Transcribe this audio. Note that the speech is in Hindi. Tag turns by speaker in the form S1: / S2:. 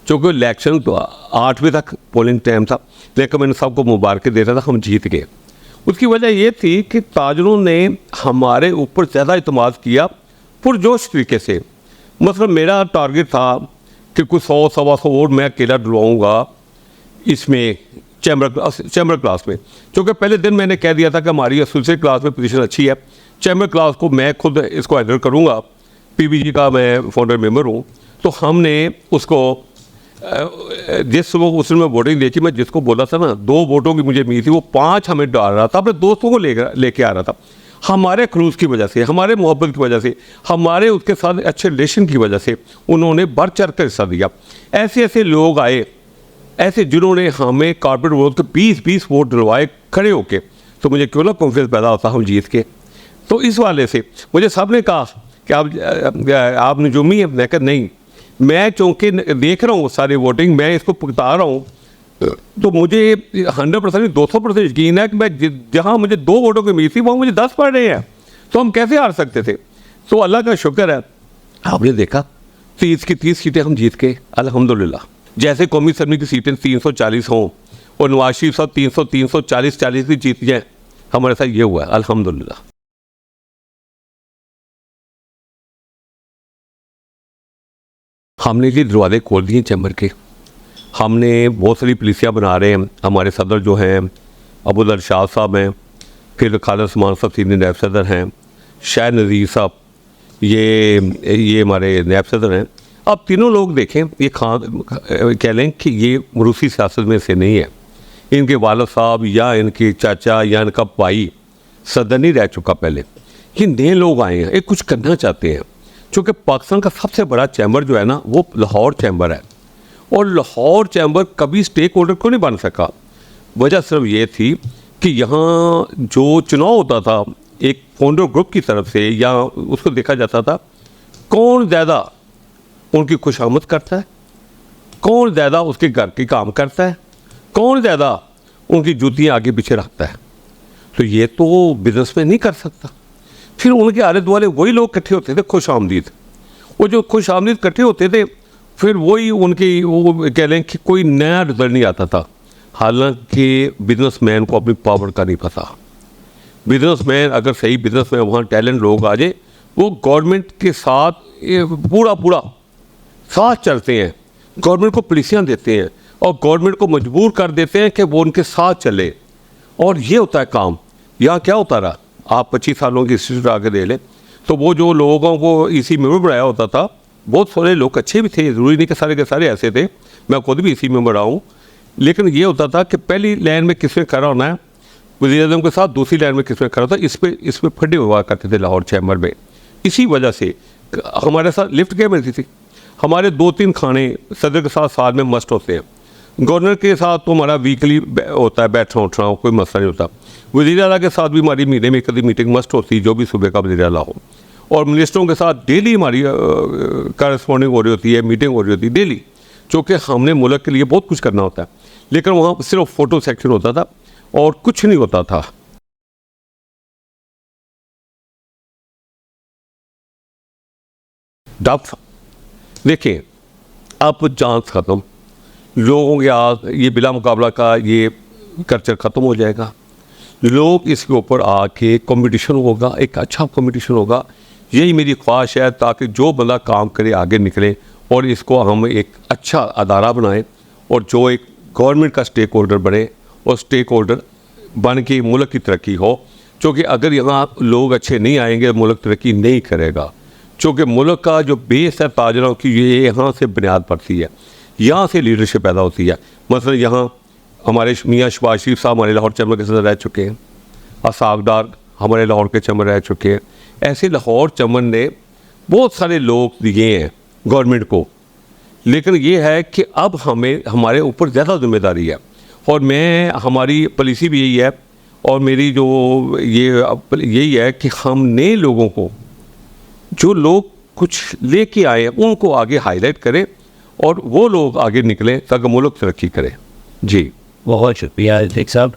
S1: चूँकि इलेक्शन तो 8 बजे तक पोलिंग टाइम था, लेकिन मैंने सबको मुबारक दे रहा था, हम जीत गए। उसकी वजह ये थी कि ताजरों ने हमारे ऊपर ज़्यादा इत्मीनान किया पुरजोश तरीके से। मतलब मेरा टारगेट था कि कुछ 100-125 वोट मैं अकेला डलवाऊँगा इसमें चैम्बर क्लास में, क्योंकि पहले दिन मैंने कह दिया था कि हमारी एसोसिएट क्लास में पोजीशन अच्छी है, चैम्बर क्लास को मैं खुद इसको हैंडल करूँगा, पीबीजी का मैं फाउंडर मेंबर हूँ। तो हमने उसको जिस वो उसने मैं वोटिंग देखी, मैं जिसको बोला था ना 2 वोटों की मुझे उम्मीद थी, वो 5 हमें डाल रहा था, अपने दोस्तों को लेके आ रहा था। हमारे खलूस की वजह से, हमारे मोहब्बत की वजह से, हमारे उसके साथ अच्छे रिलेशन की वजह से उन्होंने बढ़ चढ़ कर हिस्सा दिया। ऐसे ऐसे लोग आए, ऐसे जिन्होंने हमें कॉर्पोरेट वोट के 20-20 वोट डलवाए खड़े होके, तो मुझे क्यों ना कॉन्फिडेंस पैदा होता हम जीत के। तो इस वाले से मुझे सब ने कहा कि आप नजूमी है, मैं कहा नहीं, मैं चूँकि देख रहा हूँ सारे वोटिंग, मैं इसको भुगता रहा हूँ, तो मुझे 100% 200% यकीन है कि मैं जहाँ मुझे 2 वोटों की उम्मीद थी वहाँ मुझे 10 पड़ रहे हैं, तो हम कैसे हार सकते थे। तो अल्लाह का शुक्र है, आपने देखा 30 की 30 सीटें हम जीत के अल्हम्दुलिल्लाह। जैसे कौमी असम्बली की सीटें 340 हों और नवाज शरीफ साहब 340 भी जीत जाए, हमारे साथ ये हुआ है अल्हम्दुलिल्लाह। हमने ये दरवाजे खोल दिए चैम्बर के, हमने बहुत सारी पुलिसियाँ बना रहे हैं। हमारे सदर जो हैं अबूल अरशाद साहब हैं, फिर खालिद उस्मान साहब सीनियर नायब सदर हैं, शाह नज़ीर साहब ये हमारे नायब सदर हैं। अब तीनों लोग देखें, ये कह लें कि ये रूसी सियासत में से नहीं है। इनके वालिद साहब या इनके चाचा या इनका भाई सदर नहीं रह चुका पहले, ये नए लोग आए हैं, ये कुछ करना चाहते हैं। चूँकि पाकिस्तान का सबसे बड़ा चैम्बर जो है ना वो लाहौर चैम्बर है, और लाहौर चैम्बर कभी स्टेक होल्डर क्यों नहीं बन सका। वजह सिर्फ ये थी कि यहाँ जो चुनाव होता था एक फाउंडर ग्रुप की तरफ से, या उसको देखा जाता था कौन ज़्यादा उनकी खुशामद करता है, कौन ज़्यादा उसके घर के काम करता है, कौन ज़्यादा उनकी जूतियाँ आगे पीछे रखता है। तो ये तो बिजनेस में नहीं कर सकता। फिर उनके आले दुआले वही लोग इकट्ठे होते थे खुश आमदीद, वो जो खुश आमदीद इकट्ठे होते थे, फिर वही उनकी वो कह लें कि कोई नया रिजल्ट नहीं आता था। हालांकि बिजनेसमैन को अपनी पावर का नहीं पता। बिजनेसमैन अगर सही बिजनेसमैन वहाँ टैलेंट लोग आ जाए, वो गवर्नमेंट के साथ पूरा साथ चलते हैं, गवर्नमेंट को पुलिसियाँ देते हैं और गवर्नमेंट को मजबूर कर देते हैं कि वो उनके साथ चले। और ये होता है काम। यहाँ क्या होता रहा, आप 25 सालों की हिस्ट्री आगे दे लें, तो वो जो लोगों को इसी में बनाया होता था, बहुत सारे लोग अच्छे भी थे, ज़रूरी नहीं कि सारे के सारे ऐसे थे, मैं खुद भी इसी में बड़ा हूँ। लेकिन ये होता था कि पहली लाइन में किसमें खड़ा होना है, वज़ीर-ए-आज़म के साथ दूसरी लाइन में किसमें खड़ा होता, इस पे फटे हुआ करते थे लाहौर चैम्बर में। इसी वजह से हमारे साथ लिफ्ट क्या मिलती थी, हमारे 2-3 खाने सदर के साथ में मस्ट होते हैं। गवर्नर के साथ तो हमारा वीकली होता है बैठना उठना, कोई मसला नहीं होता। वज़ीर आला के साथ भी हमारी महीने में कभी मीटिंग मस्ट होती, जो भी सूबे का वज़ीर आला हो। और मिनिस्टरों के साथ डेली हमारी करस्पॉन्डिंग हो रही होती है, मीटिंग हो रही होती है डेली, चूँकि हमने मुल्क के लिए बहुत कुछ करना होता है। लेकिन वहाँ सिर्फ फ़ोटो सेक्शन होता था और कुछ नहीं होता था। डफ देखें, अब चांस ख़त्म, लोगों के आज ये बिला मुकाबला का ये कल्चर ख़त्म हो जाएगा। लोग इसके ऊपर आके कंपटीशन होगा, एक अच्छा कंपटीशन होगा। यही मेरी ख्वाहिश है, ताकि जो बंदा काम करे आगे निकले और इसको हम एक अच्छा अदारा बनाएं और जो एक गवर्नमेंट का स्टेक होल्डर बने और स्टेक होल्डर बन के मुल्क की तरक्की हो। क्योंकि अगर यहाँ लोग अच्छे नहीं आएंगे, मुल्क तरक्की नहीं करेगा। क्योंकि मुल्क का जो बेस है ताजरों की, ये यहाँ से बुनियाद पड़ती है, यहाँ से लीडरशिप पैदा होती है। मतलब यहाँ हमारे मियाँ शहबाज शरीफ साहब हमारे लाहौर चैम्बर के सदर रह चुके हैं, असागदार हमारे लाहौर के चैम्बर रह चुके हैं। ऐसे लाहौर चैम्बर ने बहुत सारे लोग दिए हैं गवर्नमेंट को। लेकिन ये है कि अब हमें हमारे ऊपर ज़्यादा जिम्मेदारी है, और मैं हमारी पॉलिसी भी यही है, और मेरी जो यही है कि हम नए लोगों को, जो लोग कुछ लेके आए हैं, उनको आगे हाईलाइट करें और वो लोग आगे निकलें ताकि मुल्क तरक्की करे। जी
S2: बहुत शुक्रिया अतीक साहब।